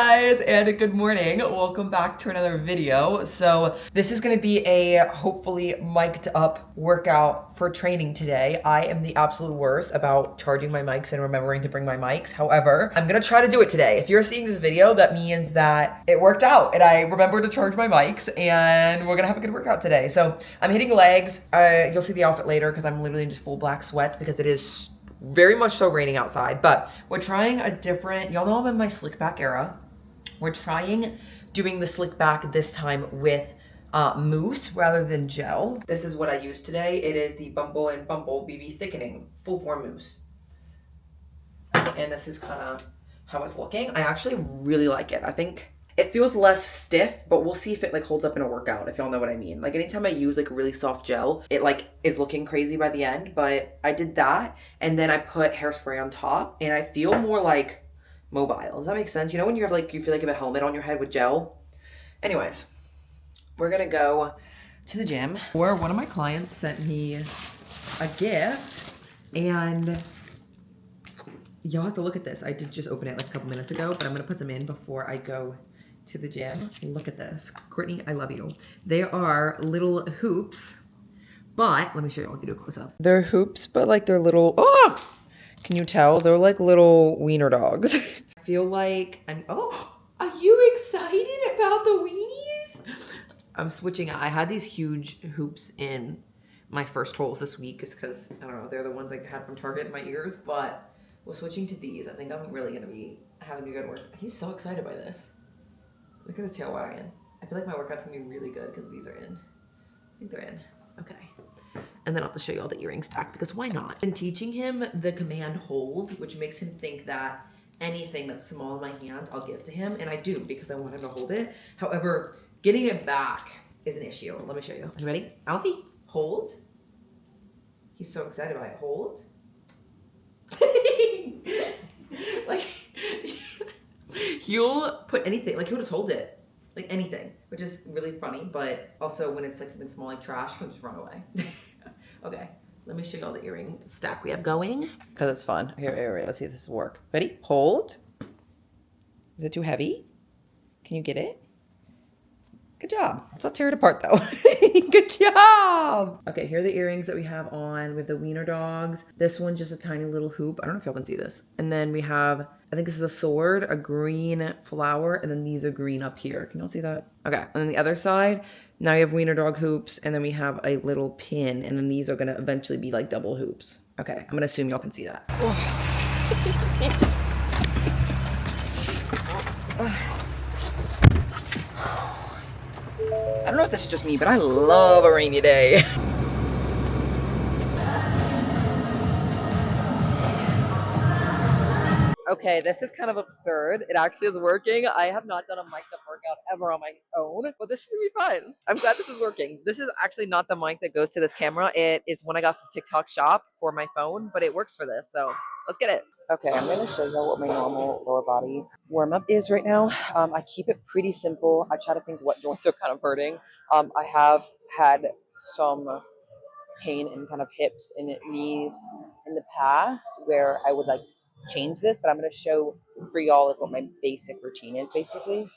guys, and good morning. Welcome back to another video. So this is gonna be a hopefully mic'd up workout for training today. I am the absolute worst about charging my mics and remembering to bring my mics. However, I'm gonna try to do it today. If you're seeing this video, that means that it worked out and I remembered to charge my mics and we're gonna have a good workout today. So I'm hitting legs. You'll see the outfit later because I'm literally in just full black sweats because it is very much so raining outside, but we're trying a different, y'all know I'm in my slick back era. We're trying doing the slick back this time with mousse rather than gel. This is what I use today. It is the Bumble and Bumble BB Thickening Full Form Mousse. And this is kind of how it's looking. I actually really like it. I think it feels less stiff, but we'll see if it like holds up in a workout, if y'all know what I mean. Like anytime I use like really soft gel, it like is looking crazy by the end, but I did that and then I put hairspray on top and I feel more like mobile. Does that make sense? You know when you have like, you feel like you have a helmet on your head with gel? Anyways, we're gonna go to the gym. Or one of my clients sent me a gift and y'all have to look at this. I did just open it like a couple minutes ago, but I'm gonna put them in before I go to the gym. Look at this. Courtney, I love you. They are little hoops, but let me show you. I'll do a close up. They're hoops, but like they're little, oh! Can you tell? They're like little wiener dogs. I feel like are you excited about the weenies? I'm switching. I had these huge hoops in my first holes this week just because, I don't know, they're the ones I had from Target in my ears, but we're switching to these. I think I'm really gonna be having a good work. He's so excited by this. Look at his tail wagging. I feel like my workout's gonna be really good because these are in. I think they're in. Okay. And then I'll have to show you all the earring stack because why not? I've been teaching him the command hold, which makes him think that anything that's small in my hand, I'll give to him. And I do because I want him to hold it. However, getting it back is an issue. Let me show you. You ready? Alfie, hold. He's so excited by it. Hold. Like, he'll put anything, like he'll just hold it, like anything, which is really funny, but also when it's like something small like trash, he'll just run away. Okay, let me show you all the earring stack we have going, because it's fun. Here, let's see if this will work. Ready? Hold. Is it too heavy? Can you get it? Good job. Let's not tear it apart though. Good job. Okay, here are the earrings that we have on with the wiener dogs. This one's just a tiny little hoop. I don't know if y'all can see this. And then we have, I think this is a sword, a green flower, and then these are green up here. Can y'all see that? Okay, and then the other side, now you have wiener dog hoops, and then we have a little pin, and then these are gonna eventually be like double hoops. Okay, I'm gonna assume y'all can see that. I don't know if this is just me, but I love a rainy day. Okay, this is kind of absurd. It actually is working. I have not done a mic'd up workout ever on my own, but this is gonna be fun. I'm glad this is working. This is actually not the mic that goes to this camera. It is one I got from TikTok Shop for my phone, but it works for this, so let's get it. Okay, I'm gonna show you what my normal lower body warm up is right now. I keep it pretty simple. I try to think what joints are kind of hurting. I have had some pain in kind of hips and knees in the past where I would like change this, but I'm going to show for y'all like what my basic routine is basically.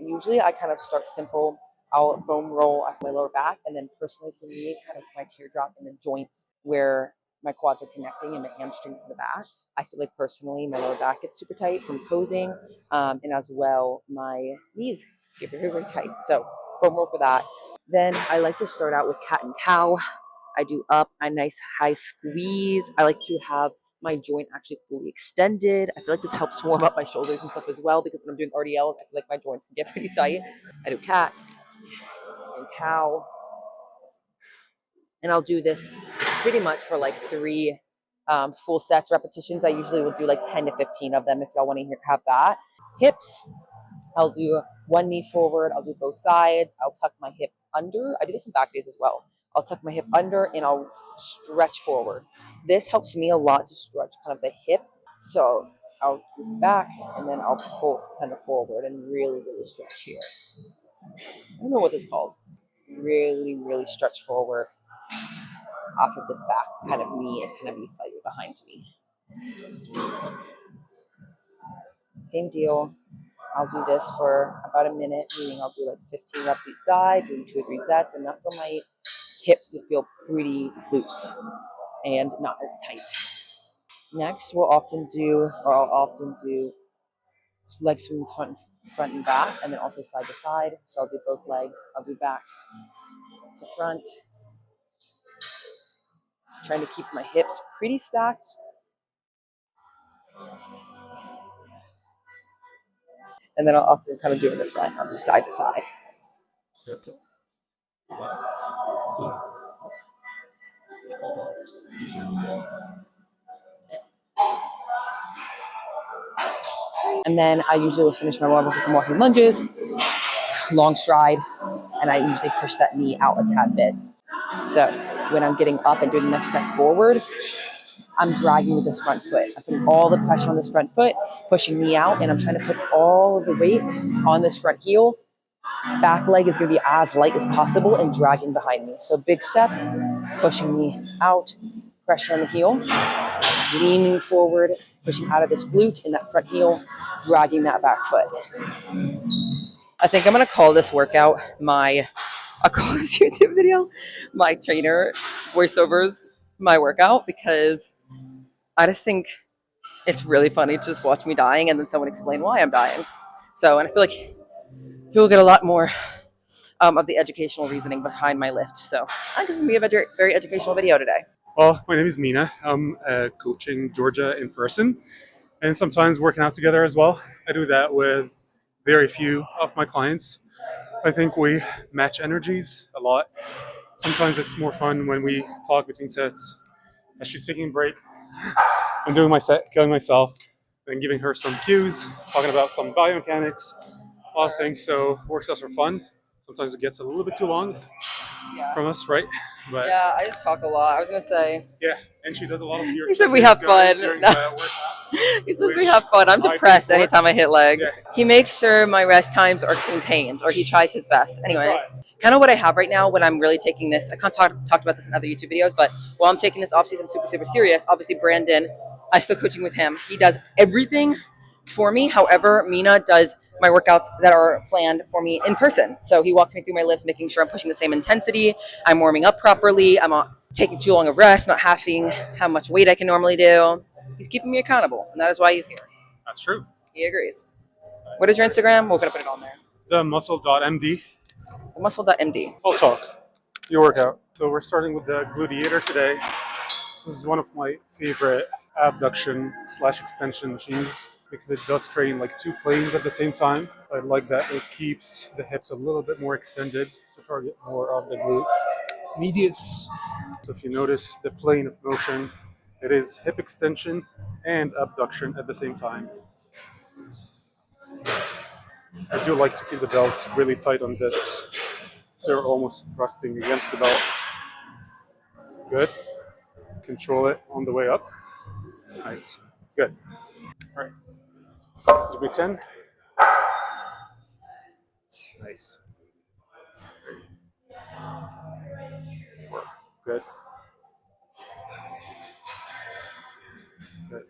Usually I kind of start simple. I'll foam roll off my lower back, and then personally for me, kind of my teardrop in the joints where my quads are connecting and my hamstring to the back. I feel like personally my lower back gets super tight from posing, and as well my knees get very, very tight. So foam roll for that. Then I like to start out with cat and cow. I do up a nice high squeeze. I like to have my joint actually fully extended. I feel like this helps to warm up my shoulders and stuff as well, because when I'm doing RDLs, I feel like my joints can get pretty tight. I do cat and cow. And I'll do this pretty much for like 3 full sets, repetitions. I usually will do like 10 to 15 of them if y'all want to have that. Hips, I'll do one knee forward. I'll do both sides. I'll tuck my hip under. I do this in back days as well. I'll tuck my hip under and I'll stretch forward. This helps me a lot to stretch kind of the hip. So I'll move back and then I'll pulse kind of forward and really, really stretch here. I don't know what this is called. Really, really stretch forward off of this back kind of knee is kind of be slightly behind me. Same deal. I'll do this for about a minute, meaning I'll do like 15 reps each side, doing 2 or 3 sets, enough for my hips to feel pretty loose and not as tight. Next, I'll often do leg swings front and back, and then also side to side. So I'll do both legs. I'll do back to front, trying to keep my hips pretty stacked. And then I'll often kind of do it in the front. I'll do side to side. And then I usually will finish my warm up with some walking lunges, long stride, and I usually push that knee out a tad bit. So when I'm getting up and doing the next step forward, I'm dragging with this front foot. I'm putting all the pressure on this front foot, pushing me out, and I'm trying to put all of the weight on this front heel. Back leg is going to be as light as possible and dragging behind me. So big step, pushing me out, pressure on the heel, leaning forward, pushing out of this glute in that front heel, dragging that back foot. I think I'm going to call this workout I'll call this YouTube video my trainer voiceovers my workout, because I just think it's really funny to just watch me dying and then someone explain why I'm dying. So, and I feel like you'll get a lot more of the educational reasoning behind my lift. So I think this is going to be a very educational video today. Well, my name is Mina. I'm coaching Georgia in person and sometimes working out together as well. I do that with very few of my clients. I think we match energies a lot. Sometimes it's more fun when we talk between sets. As she's taking a break, I'm doing my set, killing myself, and giving her some cues, talking about some biomechanics, a lot of things. So workouts are fun. Sometimes it gets a little bit too long from us, right? But yeah, I just talk a lot. I was gonna say. Yeah, and she does a lot of your. He said we have fun. He says we have fun. I'm depressed anytime I hit legs. Yeah. He makes sure my rest times are contained, or he tries his best. Anyways, kind of what I have right now when I'm really taking this. I kind of talked about this in other YouTube videos, but while I'm taking this off season super serious, obviously Brandon, I'm still coaching with him. He does everything for me. However, Mina does my workouts that are planned for me in person. So he walks me through my lifts, making sure I'm pushing the same intensity, I'm warming up properly, I'm not taking too long of rest, not halving how much weight I can normally do. He's keeping me accountable, and that is why he's here. That's true. He agrees. What is your Instagram? We're going to put it on there. The muscle.md. The muscle.md. I'll talk. Your workout. So we're starting with the Gluteator today. This is one of my favorite abduction/extension machines because it does train like 2 planes at the same time. I like that it keeps the hips a little bit more extended to target more of the glute medius. So if you notice the plane of motion, it is hip extension and abduction at the same time. I do like to keep the belt really tight on this, so you're almost thrusting against the belt. Good. Control it on the way up. Nice. Good. All right. Give me 10. Nice. Good. Good.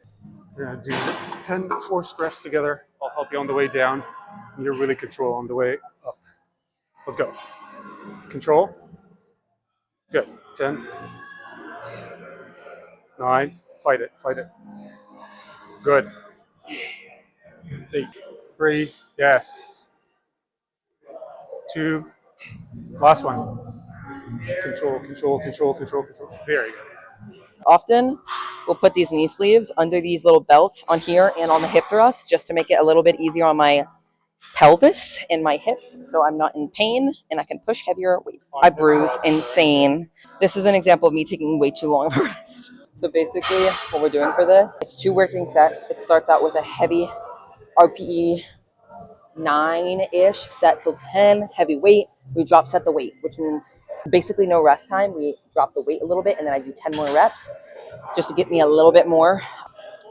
We're going to do 10 forced reps together. I'll help you on the way down. You really control on the way up. Let's go. Control. Good. 10. 9. Fight it. Fight it. Good. 8. 3. Yes. 2. Last one. Control, control, control, control, control. Very good. Often, we'll put these knee sleeves under these little belts on here and on the hip thrust just to make it a little bit easier on my pelvis and my hips, so I'm not in pain and I can push heavier weight. I bruise insane. This is an example of me taking way too long of a rest. So basically, what we're doing for this, it's 2 working sets. It starts out with a heavy RPE 9-ish set till 10, heavy weight. We drop set the weight, which means basically no rest time. We drop the weight a little bit and then I do 10 more reps just to get me a little bit more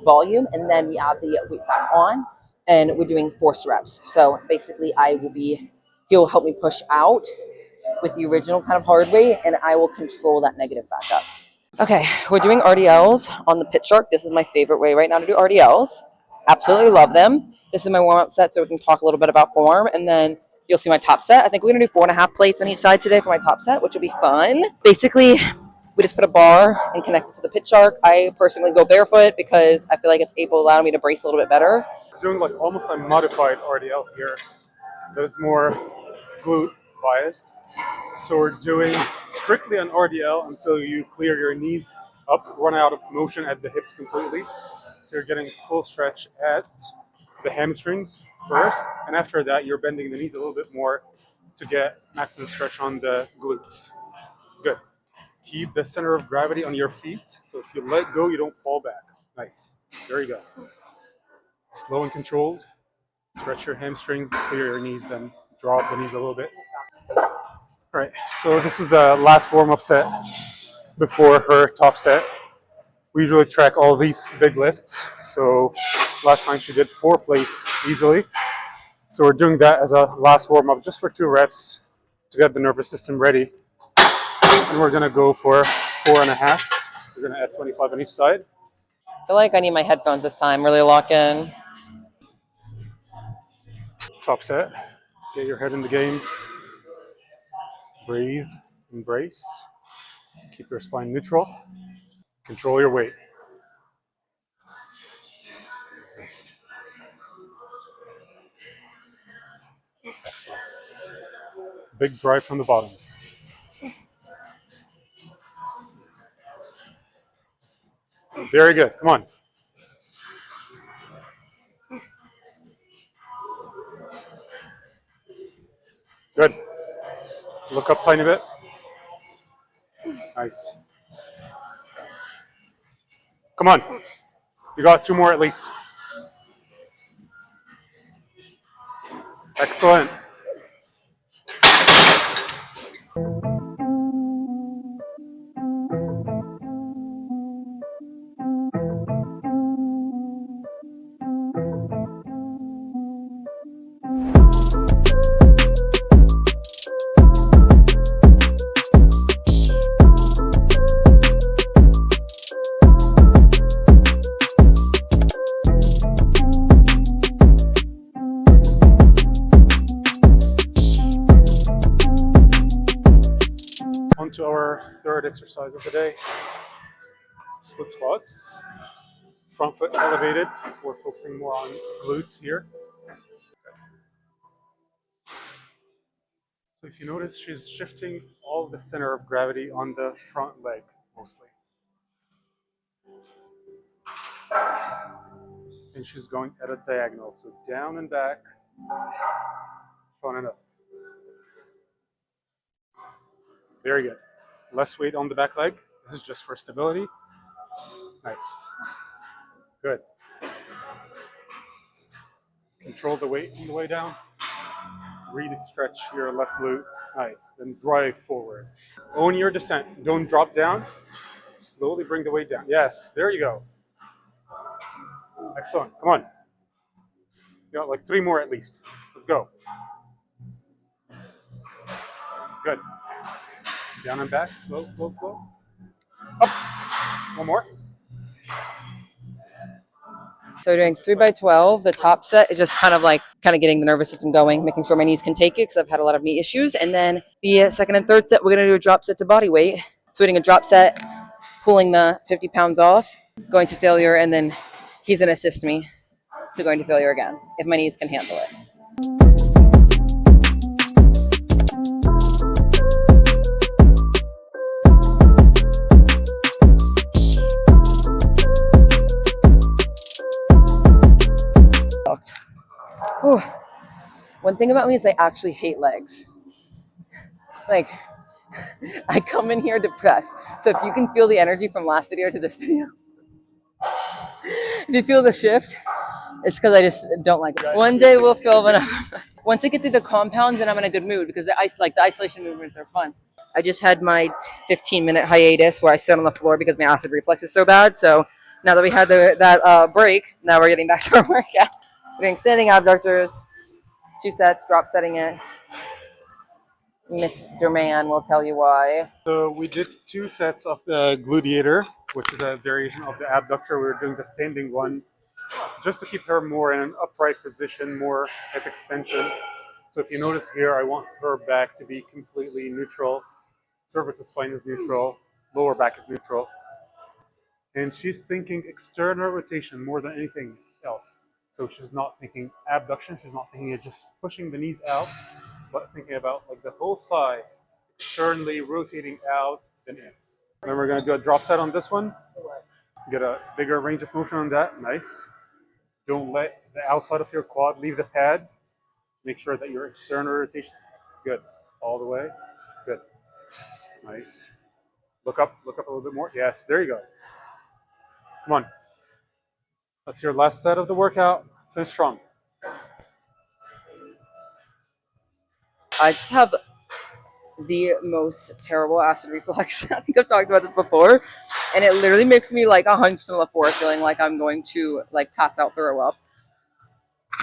volume, and then we add the weight back on and we're doing forced reps. So basically he'll help me push out with the original kind of hard weight and I will control that negative back up. Okay, we're doing RDLs on the pit shark. This is my favorite way right now to do RDLs. Absolutely love them. This is my warm-up set, so we can talk a little bit about form, and then you'll see my top set. I think we're going to do 4.5 plates on each side today for my top set, which will be fun. Basically, we just put a bar and connect it to the pit shark. I personally go barefoot because I feel like it's able to allow me to brace a little bit better. Doing like almost a modified RDL here. That's more glute biased. So we're doing strictly an RDL until you clear your knees up, run out of motion at the hips completely. So you're getting full stretch at the hamstrings first, and after that you're bending the knees a little bit more to get maximum stretch on the glutes. Good. Keep the center of gravity on your feet, so if you let go, you don't fall back. Nice. There you go. Slow and controlled. Stretch your hamstrings, clear your knees, then drop the knees a little bit. All right, so this is the last warm-up set before her top set. We usually track all these big lifts. So last time she did 4 plates easily. So we're doing that as a last warm-up just for 2 reps to get the nervous system ready. And we're gonna go for 4.5. We're gonna add 25 on each side. I feel like I need my headphones this time, really lock in. Top set. Get your head in the game. Breathe, embrace. Keep your spine neutral. Control your weight. Nice. Excellent. Big drive from the bottom. Very good. Come on. Good. Look up tiny bit. Nice. Come on. You got 2 more at least. Excellent. On to our third exercise of the day. Split squats. Front foot elevated. We're focusing more on glutes here. So if you notice, she's shifting all the center of gravity on the front leg mostly. And she's going at a diagonal. So down and back, front and up. Very good. Less weight on the back leg. This is just for stability. Nice. Good. Control the weight on the way down. Really stretch your left glute. Nice. Then drive forward. Own your descent. Don't drop down. Slowly bring the weight down. Yes, there you go. Excellent. Come on. You got like 3 more at least. Let's go. Good. Down and back. Slow, slow, slow. Up. 1 more. So we're doing 3x12. The top set is just kind of getting the nervous system going, making sure my knees can take it because I've had a lot of knee issues. And then the second and third set, we're going to do a drop set to body weight. So we're doing a drop set, pulling the 50 pounds off, going to failure, and then he's going to assist me to going to failure again if my knees can handle it. Whew. One thing about me is I actually hate legs. Like, I come in here depressed. So if you can feel the energy from last video to this video, if you feel the shift, it's because I just don't like it. One day we'll feel enough. Once I get through the compounds, then I'm in a good mood because the isolation movements are fun. I just had my 15-minute hiatus where I sit on the floor because my acid reflux is so bad. So now that we had that break, now we're getting back to our workout. We're doing standing abductors, 2 sets, drop setting it. Mr. Man will tell you why. So we did 2 sets of the Gluteator, which is a variation of the abductor. We were doing the standing one just to keep her more in an upright position, more hip extension. So if you notice here, I want her back to be completely neutral. Cervical spine is neutral, lower back is neutral. And she's thinking external rotation more than anything else. So she's not thinking abduction, she's not thinking of just pushing the knees out, but thinking about like the whole thigh externally rotating out and in. Then we're gonna do a drop set on this one. Get a bigger range of motion on that. Nice. Don't let the outside of your quad leave the pad. Make sure that your external rotation, good, all the way, good, nice. Look up a little bit more. Yes, there you go. Come on. That's your last set of the workout. Finish strong. I just have the most terrible acid reflux. I think I've talked about this before, and it literally makes me like 100% on the floor, feeling like I'm going to like pass out, throw up.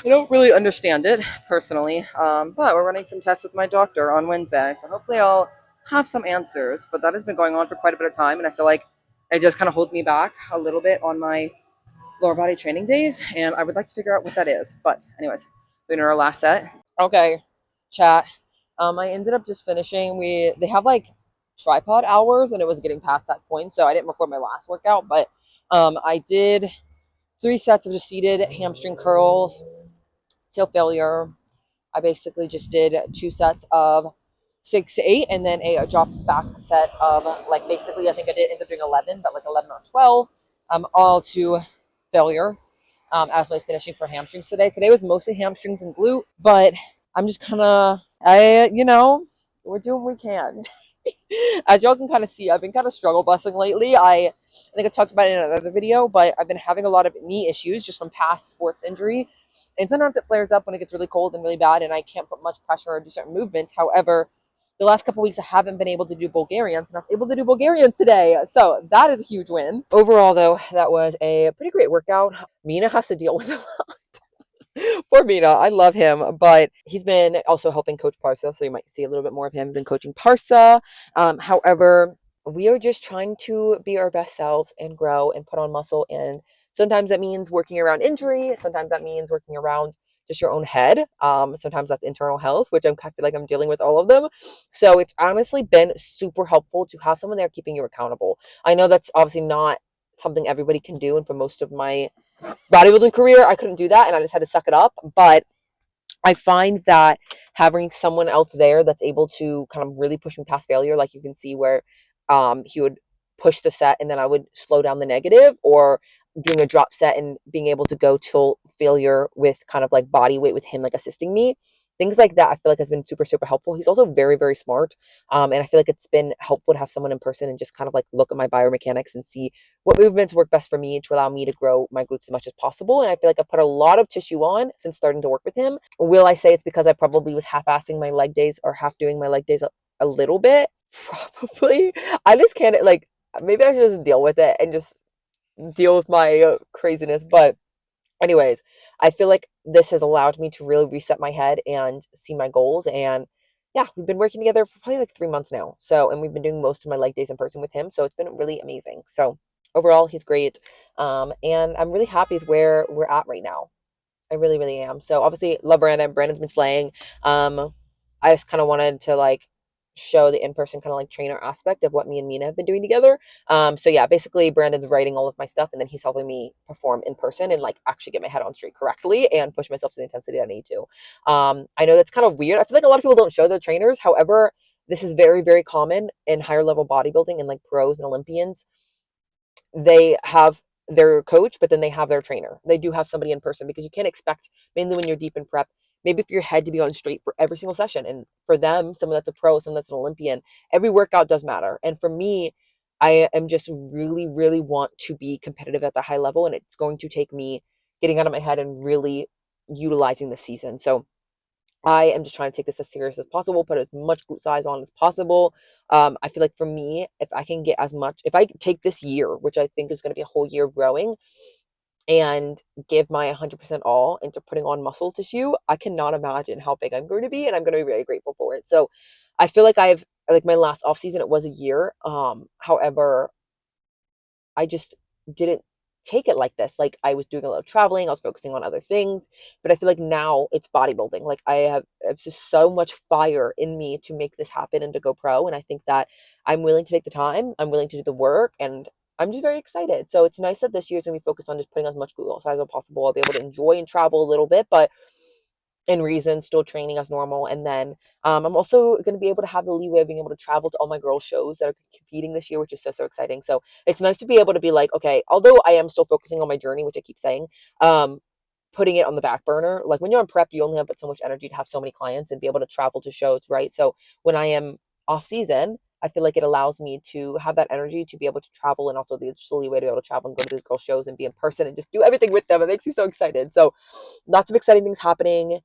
I don't really understand it personally, but we're running some tests with my doctor on Wednesday, so hopefully I'll have some answers. But that has been going on for quite a bit of time, and I feel like it just kind of holds me back a little bit on my lower body training days, and I would like to figure out what that is. But anyways, we're in our last set. Okay, chat. I ended up just finishing. They have like tripod hours, and it was getting past that point, so I didn't record my last workout. But I did 3 sets of just seated hamstring curls till failure. I basically just did 2 sets of 6 to 8, and then a drop back set of like basically I think I did end up doing 11, but like 11 or 12, all to failure. As my finishing for hamstrings today. Today was mostly hamstrings and glute, but I'm just kind of, we're doing what we can. As y'all can kind of see, I've been kind of struggle busting lately. I think I talked about it in another video, but I've been having a lot of knee issues just from past sports injury. And sometimes it flares up when it gets really cold and really bad, and I can't put much pressure or do certain movements. However, the last couple weeks I haven't been able to do Bulgarians, and I was able to do Bulgarians today. So that is a huge win. Overall, though, that was a pretty great workout. Mina has to deal with a lot. Poor Mina, I love him, but he's been also helping coach Parsa, so you might see a little bit more of him than coaching Parsa. However, we are just trying to be our best selves and grow and put on muscle, and sometimes that means working around injury, sometimes that means working around just your own head. Sometimes that's internal health, which I feel like I'm dealing with all of them. So it's honestly been super helpful to have someone there keeping you accountable. I know that's obviously not something everybody can do, and for most of my bodybuilding career, I couldn't do that, and I just had to suck it up. But I find that having someone else there that's able to kind of really push me past failure, like you can see where he would push the set and then I would slow down the negative, or doing a drop set and being able to go till failure with kind of like body weight with him like assisting me. Things like that I feel like has been super, super helpful. He's also very, very smart. And I feel like it's been helpful to have someone in person and just kind of like look at my biomechanics and see what movements work best for me to allow me to grow my glutes as much as possible. And I feel like I put a lot of tissue on since starting to work with him. Will I say it's because I probably was half-assing my leg days or half doing my leg days a little bit? Probably. I just can't, like, maybe I should just deal with it and just deal with my craziness. But anyways, I feel like this has allowed me to really reset my head and see my goals. And yeah, we've been working together for probably like 3 months now. So, and we've been doing most of my leg days in person with him. So it's been really amazing. So overall, he's great. And I'm really happy with where we're at right now. I really, really am. So obviously love Brandon. Brandon's been slaying. I just kind of wanted to like show the in-person kind of like trainer aspect of what me and Mina have been doing together. So yeah, basically Brandon's writing all of my stuff and then he's helping me perform in person and like actually get my head on straight correctly and push myself to the intensity I need to. I know that's kind of weird. I feel like a lot of people don't show their trainers. However, this is very, very common in higher level bodybuilding and like pros and Olympians. They have their coach, but then they have their trainer. They do have somebody in person because you can't expect, mainly when you're deep in prep, maybe for your head to be on straight for every single session. And for them, someone that's a pro, someone that's an Olympian, every workout does matter. And for me, I am just really, really want to be competitive at the high level. And it's going to take me getting out of my head and really utilizing the season. So I am just trying to take this as serious as possible, put as much glute size on as possible. I feel like for me, if I can get as much, if I take this year, which I think is going to be a whole year of growing, and give my 100% all into putting on muscle tissue, I cannot imagine how big I'm going to be, and I'm going to be very grateful for it. So I feel like I've, like my last off season, it was a year. However, I just didn't take it like this. Like I was doing a lot of traveling, I was focusing on other things, but I feel like now it's bodybuilding. Like I have it's just so much fire in me to make this happen and to go pro. And I think that I'm willing to take the time, I'm willing to do the work, and I'm just very excited. So it's nice that this year's gonna be focused on just putting as much glute loss as possible. I'll be able to enjoy and travel a little bit, but in reason, still training as normal. And then I'm also going to be able to have the leeway of being able to travel to all my girls' shows that are competing this year, which is so, so exciting. So it's nice to be able to be like, okay, although I am still focusing on my journey, which I keep saying, putting it on the back burner. Like when you're on prep, you only have but so much energy to have so many clients and be able to travel to shows, right? So when I am off season, I feel like it allows me to have that energy to be able to travel and also the leeway to be able to travel and go to these girl shows and be in person and just do everything with them. It makes me so excited. So lots of exciting things happening.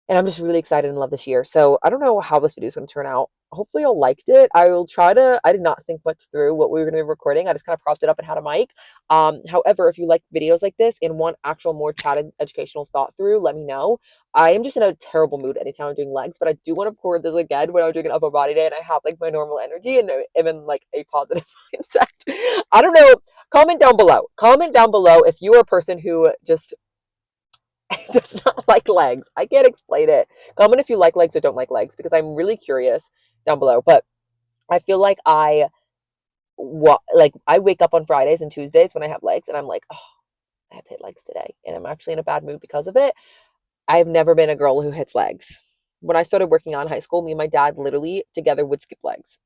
And I'm just really excited and love this year. So I don't know how this video is going to turn out. Hopefully y'all liked it. I will try to, I did not think much through what we were going to be recording. I just kind of propped it up and had a mic. However, if you like videos like this and want actual more chatted educational thought through, let me know. I am just in a terrible mood anytime I'm doing legs, but I do want to record this again when I'm doing an upper body day and I have like my normal energy and I'm in like a positive mindset. I don't know. Comment down below. Comment down below if you are a person who just does not like legs. I can't explain it. Comment if you like legs or don't like legs because I'm really curious down below. But I feel like I wake up on Fridays and Tuesdays when I have legs and I'm like, oh, I have to hit legs today. And I'm actually in a bad mood because of it. I've never been a girl who hits legs. When I started working on high school, me and my dad literally together would skip legs.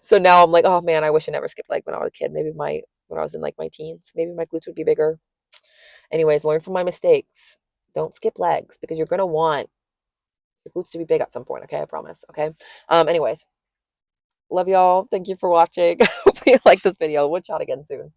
so now I'm like, oh man, I wish I never skipped leg when I was a kid. Maybe when I was in like my teens, maybe my glutes would be bigger. Anyways, learn from my mistakes. Don't skip legs because you're gonna want your glutes to be big at some point. Okay, I promise. Okay. Anyways, love y'all. Thank you for watching. Hope you like this video. We'll chat again soon.